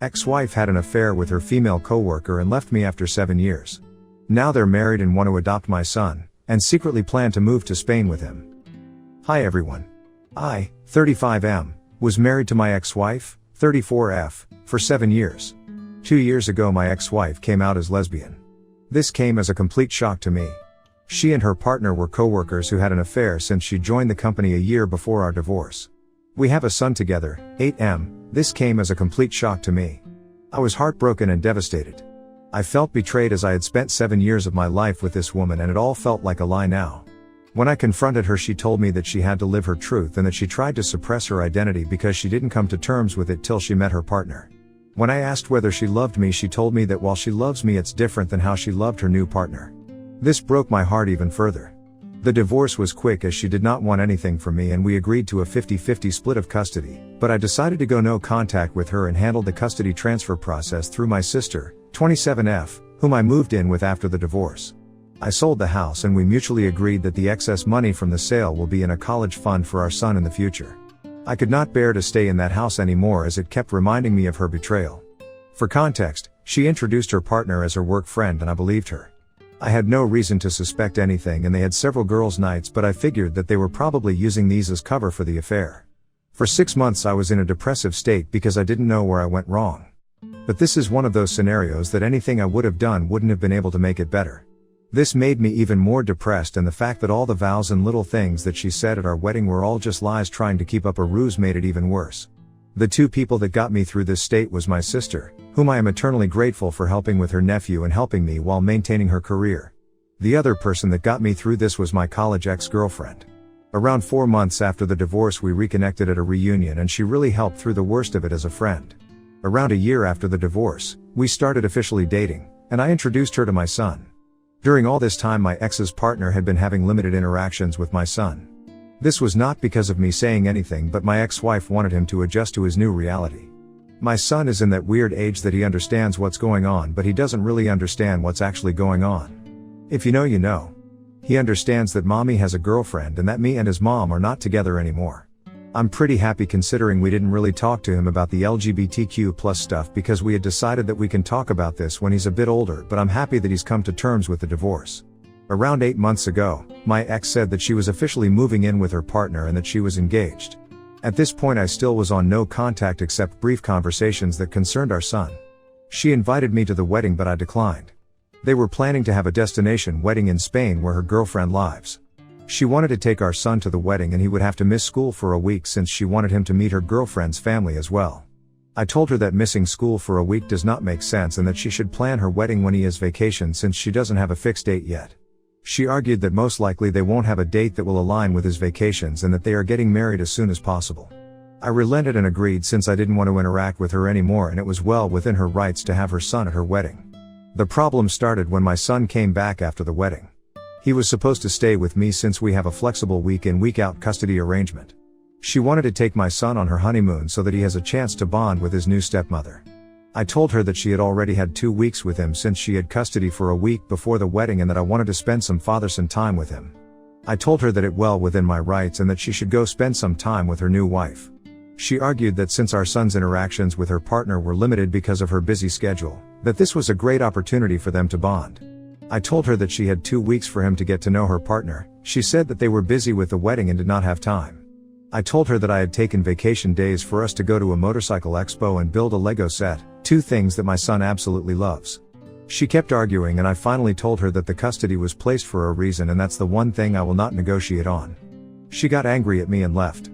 Ex-wife had an affair with her female coworker and left me after 7 years. Now they're married and want to adopt my son, and secretly plan to move to Spain with him. Hi everyone. I, 35M, was married to my ex-wife, 34F, for 7 years. 2 years ago my ex-wife came out as lesbian. This came as a complete shock to me. She and her partner were coworkers who had an affair since she joined the company a year before our divorce. We have a son together, 8M. This came as a complete shock to me. I was heartbroken and devastated. I felt betrayed as I had spent 7 years of my life with this woman and it all felt like a lie now. When I confronted her, she told me that she had to live her truth and that she tried to suppress her identity because she didn't come to terms with it till she met her partner. When I asked whether she loved me, she told me that while she loves me, it's different than how she loved her new partner. This broke my heart even further. The divorce was quick as she did not want anything from me and we agreed to a 50-50 split of custody, but I decided to go no contact with her and handled the custody transfer process through my sister, 27F, whom I moved in with after the divorce. I sold the house and we mutually agreed that the excess money from the sale will be in a college fund for our son in the future. I could not bear to stay in that house anymore as it kept reminding me of her betrayal. For context, she introduced her partner as her work friend and I believed her. I had no reason to suspect anything and they had several girls' nights, but I figured that they were probably using these as cover for the affair. For 6 months I was in a depressive state because I didn't know where I went wrong. But this is one of those scenarios that anything I would have done wouldn't have been able to make it better. This made me even more depressed, and the fact that all the vows and little things that she said at our wedding were all just lies trying to keep up a ruse made it even worse. The two people that got me through this state was my sister, whom I am eternally grateful for helping with her nephew and helping me while maintaining her career. The other person that got me through this was my college ex-girlfriend. Around 4 months after the divorce we reconnected at a reunion and she really helped through the worst of it as a friend. Around a year after the divorce, we started officially dating, and I introduced her to my son. During all this time my ex's partner had been having limited interactions with my son. This was not because of me saying anything, but my ex-wife wanted him to adjust to his new reality. My son is in that weird age that he understands what's going on, but he doesn't really understand what's actually going on. If you know, you know. He understands that mommy has a girlfriend and that me and his mom are not together anymore. I'm pretty happy considering we didn't really talk to him about the LGBTQ+ stuff because we had decided that we can talk about this when he's a bit older, but I'm happy that he's come to terms with the divorce. Around 8 months ago, my ex said that she was officially moving in with her partner and that she was engaged. At this point I still was on no contact except brief conversations that concerned our son. She invited me to the wedding but I declined. They were planning to have a destination wedding in Spain where her girlfriend lives. She wanted to take our son to the wedding and he would have to miss school for a week since she wanted him to meet her girlfriend's family as well. I told her that missing school for a week does not make sense and that she should plan her wedding when he is vacation since she doesn't have a fixed date yet. She argued that most likely they won't have a date that will align with his vacations and that they are getting married as soon as possible. I relented and agreed since I didn't want to interact with her anymore and it was well within her rights to have her son at her wedding. The problem started when my son came back after the wedding. He was supposed to stay with me since we have a flexible week in week out custody arrangement. She wanted to take my son on her honeymoon so that he has a chance to bond with his new stepmother. I told her that she had already had 2 weeks with him since she had custody for a week before the wedding and that I wanted to spend some father-son time with him. I told her that it well within my rights and that she should go spend some time with her new wife. She argued that since our son's interactions with her partner were limited because of her busy schedule, that this was a great opportunity for them to bond. I told her that she had 2 weeks for him to get to know her partner. She said that they were busy with the wedding and did not have time. I told her that I had taken vacation days for us to go to a motorcycle expo and build a Lego set, 2 things that my son absolutely loves. She kept arguing and I finally told her that the custody was placed for a reason and that's the one thing I will not negotiate on. She got angry at me and left.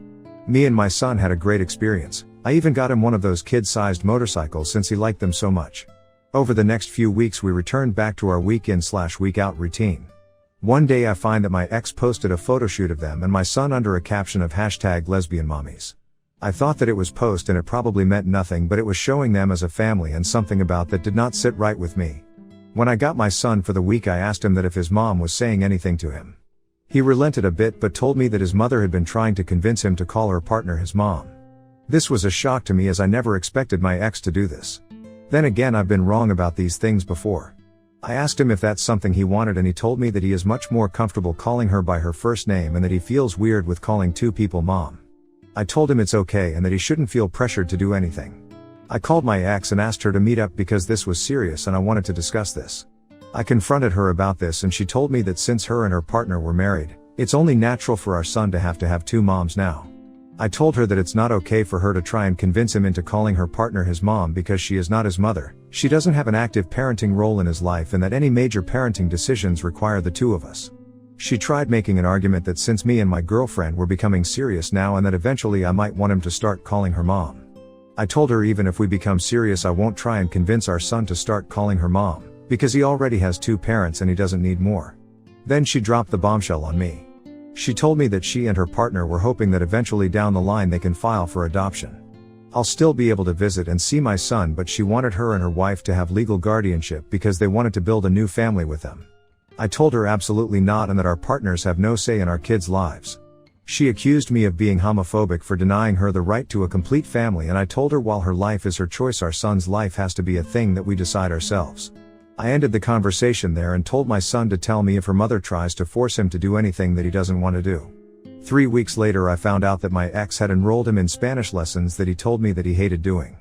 Me and my son had a great experience. I even got him one of those kid-sized motorcycles since he liked them so much. Over the next few weeks we returned back to our week-in/week out routine. One day I find that my ex posted a photo shoot of them and my son under a caption of #lesbianmommies. I thought that it was post and it probably meant nothing, but it was showing them as a family and something about that did not sit right with me. When I got my son for the week I asked him that if his mom was saying anything to him. He relented a bit but told me that his mother had been trying to convince him to call her partner his mom. This was a shock to me as I never expected my ex to do this. Then again, I've been wrong about these things before. I asked him if that's something he wanted and he told me that he is much more comfortable calling her by her first name and that he feels weird with calling 2 people mom. I told him it's okay and that he shouldn't feel pressured to do anything. I called my ex and asked her to meet up because this was serious and I wanted to discuss this. I confronted her about this and she told me that since her and her partner were married, it's only natural for our son to have two moms now. I told her that it's not okay for her to try and convince him into calling her partner his mom because she is not his mother, she doesn't have an active parenting role in his life, and that any major parenting decisions require the two of us. She tried making an argument that since me and my girlfriend were becoming serious now and that eventually I might want him to start calling her mom. I told her even if we become serious I won't try and convince our son to start calling her mom, because he already has two parents and he doesn't need more. Then she dropped the bombshell on me. She told me that she and her partner were hoping that eventually down the line they can file for adoption. I'll still be able to visit and see my son, but she wanted her and her wife to have legal guardianship because they wanted to build a new family with them. I told her absolutely not and that our partners have no say in our kids' lives. She accused me of being homophobic for denying her the right to a complete family, and I told her while her life is her choice, our son's life has to be a thing that we decide ourselves. I ended the conversation there and told my son to tell me if her mother tries to force him to do anything that he doesn't want to do. 3 weeks later I found out that my ex had enrolled him in Spanish lessons that he told me that he hated doing.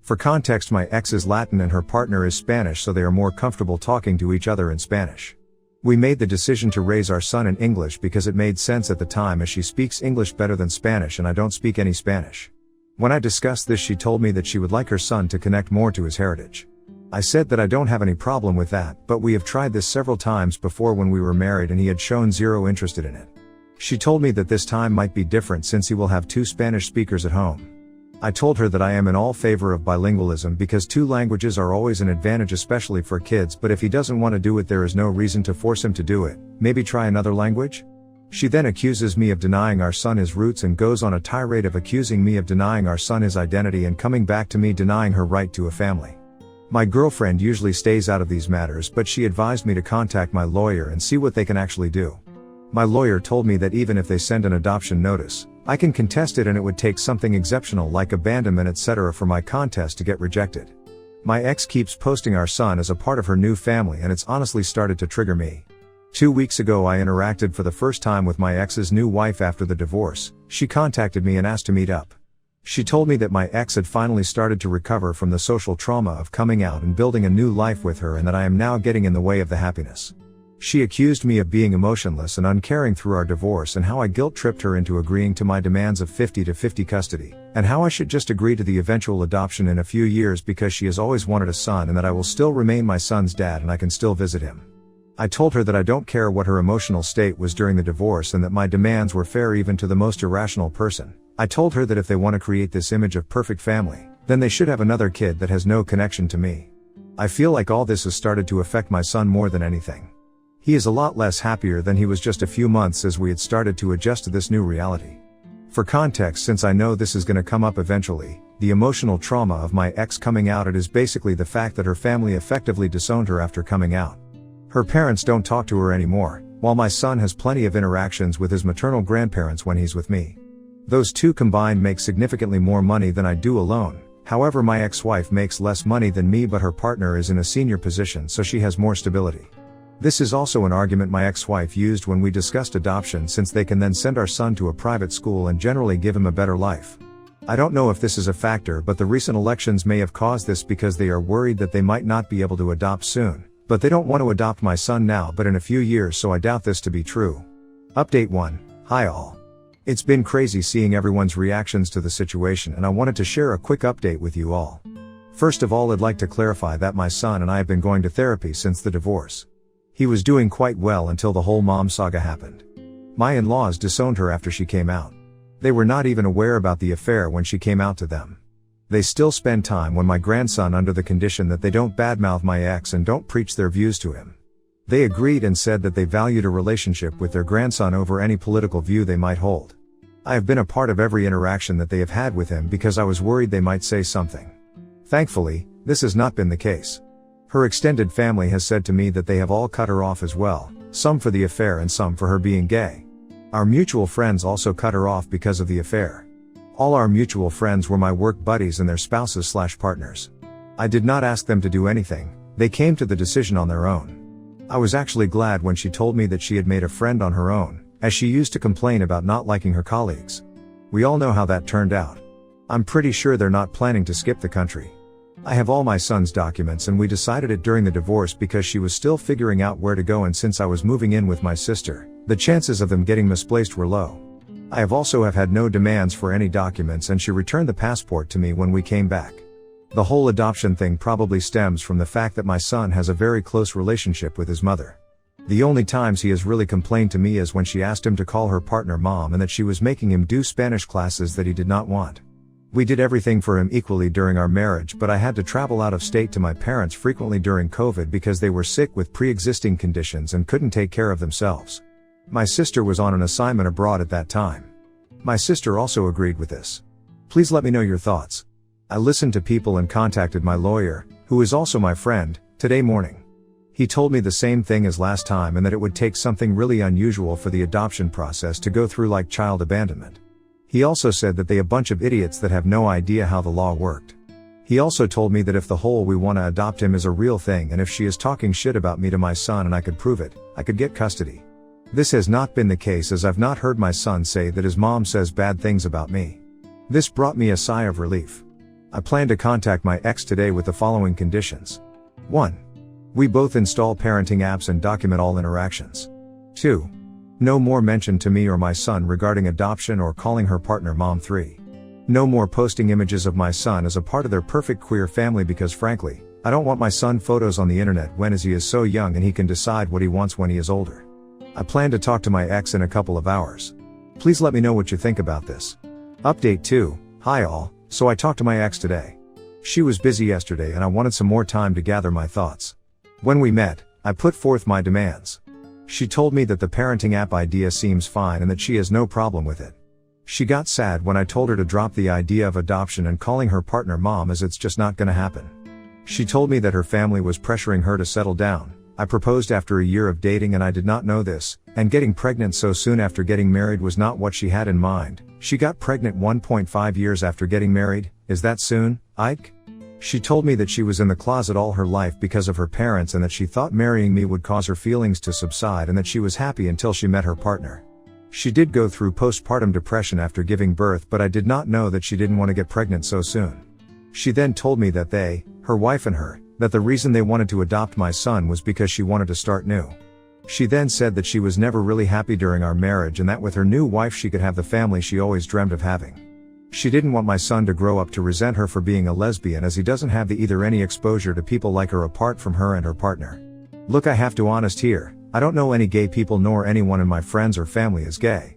For context, my ex is Latin and her partner is Spanish, so they are more comfortable talking to each other in Spanish. We made the decision to raise our son in English because it made sense at the time, as she speaks English better than Spanish and I don't speak any Spanish. When I discussed this, she told me that she would like her son to connect more to his heritage. I said that I don't have any problem with that, but we have tried this several times before when we were married and he had shown zero interest in it. She told me that this time might be different since he will have two Spanish speakers at home. I told her that I am in all favor of bilingualism because two languages are always an advantage, especially for kids, but if he doesn't want to do it there is no reason to force him to do it, maybe try another language? She then accuses me of denying our son his roots and goes on a tirade of accusing me of denying our son his identity and coming back to me denying her right to a family. My girlfriend usually stays out of these matters, but she advised me to contact my lawyer and see what they can actually do. My lawyer told me that even if they send an adoption notice, I can contest it and it would take something exceptional like abandonment etc. for my contest to get rejected. My ex keeps posting our son as a part of her new family and it's honestly started to trigger me. 2 weeks ago I interacted for the first time with my ex's new wife after the divorce. She contacted me and asked to meet up. She told me that my ex had finally started to recover from the social trauma of coming out and building a new life with her and that I am now getting in the way of the happiness. She accused me of being emotionless and uncaring through our divorce and how I guilt-tripped her into agreeing to my demands of 50-50 custody, and how I should just agree to the eventual adoption in a few years because she has always wanted a son and that I will still remain my son's dad and I can still visit him. I told her that I don't care what her emotional state was during the divorce and that my demands were fair even to the most irrational person. I told her that if they want to create this image of perfect family, then they should have another kid that has no connection to me. I feel like all this has started to affect my son more than anything. He is a lot less happier than he was just a few months as we had started to adjust to this new reality. For context, since I know this is going to come up eventually, the emotional trauma of my ex coming out, it is basically the fact that her family effectively disowned her after coming out. Her parents don't talk to her anymore, while my son has plenty of interactions with his maternal grandparents when he's with me. Those two combined make significantly more money than I do alone. However, my ex-wife makes less money than me, but her partner is in a senior position, so she has more stability. This is also an argument my ex-wife used when we discussed adoption, since they can then send our son to a private school and generally give him a better life. I don't know if this is a factor, but the recent elections may have caused this because they are worried that they might not be able to adopt soon. But they don't want to adopt my son now but in a few years, so I doubt this to be true. Update 1. Hi all. It's been crazy seeing everyone's reactions to the situation and I wanted to share a quick update with you all. First of all, I'd like to clarify that my son and I have been going to therapy since the divorce. He was doing quite well until the whole mom saga happened. My in-laws disowned her after she came out. They were not even aware about the affair when she came out to them. They still spend time with my grandson under the condition that they don't badmouth my ex and don't preach their views to him. They agreed and said that they valued a relationship with their grandson over any political view they might hold. I have been a part of every interaction that they have had with him because I was worried they might say something. Thankfully, this has not been the case. Her extended family has said to me that they have all cut her off as well, some for the affair and some for her being gay. Our mutual friends also cut her off because of the affair. All our mutual friends were my work buddies and their spouses/partners. I did not ask them to do anything, they came to the decision on their own. I was actually glad when she told me that she had made a friend on her own, as she used to complain about not liking her colleagues. We all know how that turned out. I'm pretty sure they're not planning to skip the country. I have all my son's documents and we decided it during the divorce because she was still figuring out where to go, and since I was moving in with my sister, the chances of them getting misplaced were low. I have also had no demands for any documents, and she returned the passport to me when we came back. The whole adoption thing probably stems from the fact that my son has a very close relationship with his mother. The only times he has really complained to me is when she asked him to call her partner mom and that she was making him do Spanish classes that he did not want. We did everything for him equally during our marriage, but I had to travel out of state to my parents frequently during COVID because they were sick with pre-existing conditions and couldn't take care of themselves. My sister was on an assignment abroad at that time. My sister also agreed with this. Please let me know your thoughts. I listened to people and contacted my lawyer, who is also my friend, today morning. He told me the same thing as last time, and that it would take something really unusual for the adoption process to go through, like child abandonment. He also said that they a bunch of idiots that have no idea how the law worked. He also told me that if the whole "we wanna adopt him" is a real thing, and if she is talking shit about me to my son and I could prove it, I could get custody. This has not been the case, as I've not heard my son say that his mom says bad things about me. This brought me a sigh of relief. I plan to contact my ex today with the following conditions. 1. We both install parenting apps and document all interactions. 2. No more mention to me or my son regarding adoption or calling her partner mom. 3. No more posting images of my son as a part of their perfect queer family, because frankly, I don't want my son photos on the internet when as he is so young and he can decide what he wants when he is older. I plan to talk to my ex in a couple of hours. Please let me know what you think about this. Update 2. Hi all, so I talked to my ex today. She was busy yesterday and I wanted some more time to gather my thoughts. When we met, I put forth my demands. She told me that the parenting app idea seems fine and that she has no problem with it. She got sad when I told her to drop the idea of adoption and calling her partner mom, as it's just not gonna happen. She told me that her family was pressuring her to settle down. I proposed after a year of dating and I did not know this, and getting pregnant so soon after getting married was not what she had in mind. She got pregnant 1.5 years after getting married. Is that soon, Ike? She told me that she was in the closet all her life because of her parents and that she thought marrying me would cause her feelings to subside, and that she was happy until she met her partner. She did go through postpartum depression after giving birth, but I did not know that she didn't want to get pregnant so soon. She then told me that they, her wife and her, that the reason they wanted to adopt my son was because she wanted to start new. She then said that she was never really happy during our marriage and that with her new wife she could have the family she always dreamed of having. She didn't want my son to grow up to resent her for being a lesbian, as he doesn't have either any exposure to people like her apart from her and her partner. Look, I have to honest here, I don't know any gay people nor anyone in my friends or family is gay.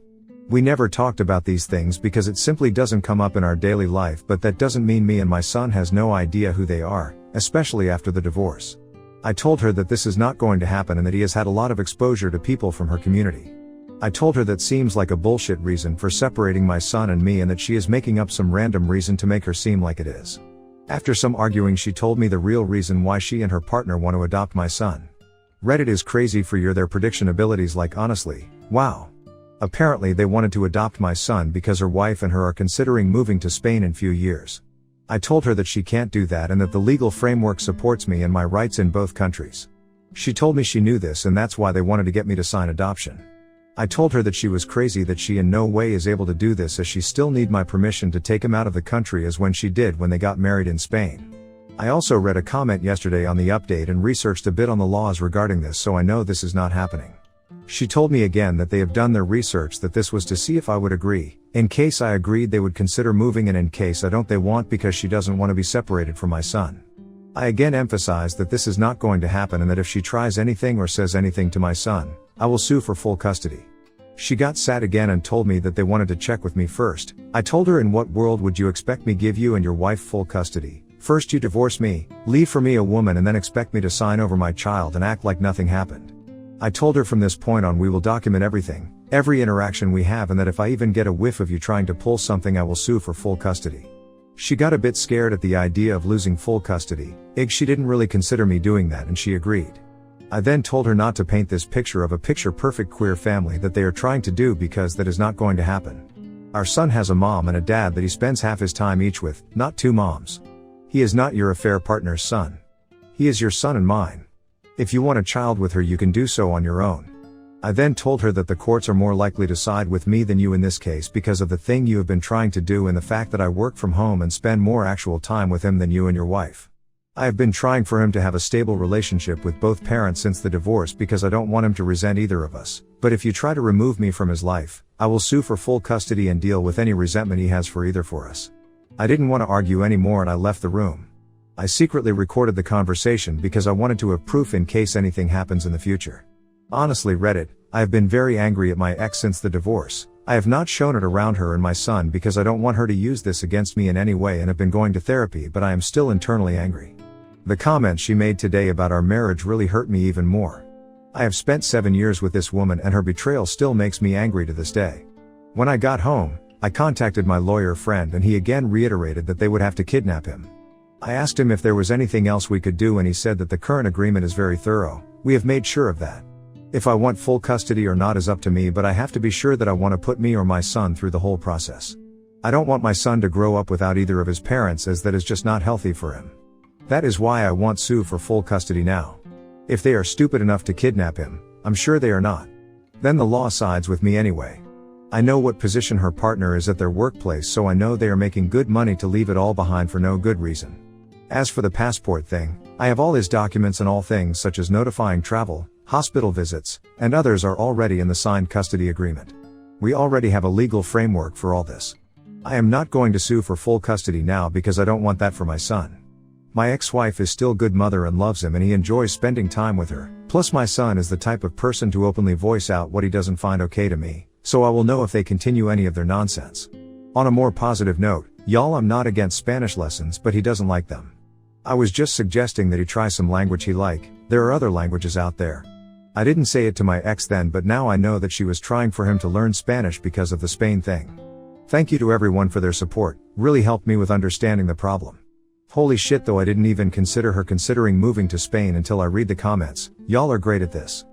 We never talked about these things because it simply doesn't come up in our daily life, but that doesn't mean me and my son has no idea who they are, especially after the divorce. I told her that this is not going to happen and that he has had a lot of exposure to people from her community. I told her that seems like a bullshit reason for separating my son and me, and that she is making up some random reason to make her seem like it is. After some arguing, she told me the real reason why she and her partner want to adopt my son. Reddit is crazy for their prediction abilities, like honestly, wow. Apparently they wanted to adopt my son because her wife and her are considering moving to Spain in few years. I told her that she can't do that and that the legal framework supports me and my rights in both countries. She told me she knew this and that's why they wanted to get me to sign adoption. I told her that she was crazy, that she in no way is able to do this, as she still need my permission to take him out of the country as when she did when they got married in Spain. I also read a comment yesterday on the update and researched a bit on the laws regarding this, so I know this is not happening. She told me again that they have done their research, that this was to see if I would agree. In case I agreed they would consider moving, and in case I don't they won't, because she doesn't want to be separated from my son. I again emphasized that this is not going to happen and that if she tries anything or says anything to my son, I will sue for full custody. She got sad again and told me that they wanted to check with me first. I told her, in what world would you expect me give you and your wife full custody? First you divorce me, leave for me a woman, and then expect me to sign over my child and act like nothing happened. I told her from this point on we will document everything, every interaction we have, and that if I even get a whiff of you trying to pull something I will sue for full custody. She got a bit scared at the idea of losing full custody. She didn't really consider me doing that and she agreed. I then told her not to paint this picture of a picture-perfect queer family that they are trying to do, because that is not going to happen. Our son has a mom and a dad that he spends half his time each with, not two moms. He is not your affair partner's son. He is your son and mine. If you want a child with her you can do so on your own. I then told her that the courts are more likely to side with me than you in this case because of the thing you have been trying to do and the fact that I work from home and spend more actual time with him than you and your wife. I have been trying for him to have a stable relationship with both parents since the divorce because I don't want him to resent either of us, but if you try to remove me from his life, I will sue for full custody and deal with any resentment he has for either for us. I didn't want to argue anymore and I left the room. I secretly recorded the conversation because I wanted to have proof in case anything happens in the future. Honestly, Reddit, I have been very angry at my ex since the divorce. I have not shown it around her and my son because I don't want her to use this against me in any way and have been going to therapy, but I am still internally angry. The comments she made today about our marriage really hurt me even more. I have spent 7 years with this woman and her betrayal still makes me angry to this day. When I got home, I contacted my lawyer friend and he again reiterated that they would have to kidnap him. I asked him if there was anything else we could do and he said that the current agreement is very thorough. We have made sure of that. If I want full custody or not is up to me, but I have to be sure that I want to put me or my son through the whole process. I don't want my son to grow up without either of his parents, as that is just not healthy for him. That is why I want Sue for full custody now. If they are stupid enough to kidnap him, I'm sure they are not. Then the law sides with me anyway. I know what position her partner is at their workplace, so I know they are making good money to leave it all behind for no good reason. As for the passport thing, I have all his documents and all things such as notifying travel, hospital visits, and others are already in the signed custody agreement. We already have a legal framework for all this. I am not going to sue for full custody now because I don't want that for my son. My ex-wife is still good mother and loves him and he enjoys spending time with her, plus my son is the type of person to openly voice out what he doesn't find okay to me, so I will know if they continue any of their nonsense. On a more positive note, y'all, I'm not against Spanish lessons, but he doesn't like them. I was just suggesting that he try some language he like. There are other languages out there. I didn't say it to my ex then, but now I know that she was trying for him to learn Spanish because of the Spain thing. Thank you to everyone for their support, really helped me with understanding the problem. Holy shit though, I didn't even consider her considering moving to Spain until I read the comments. Y'all are great at this.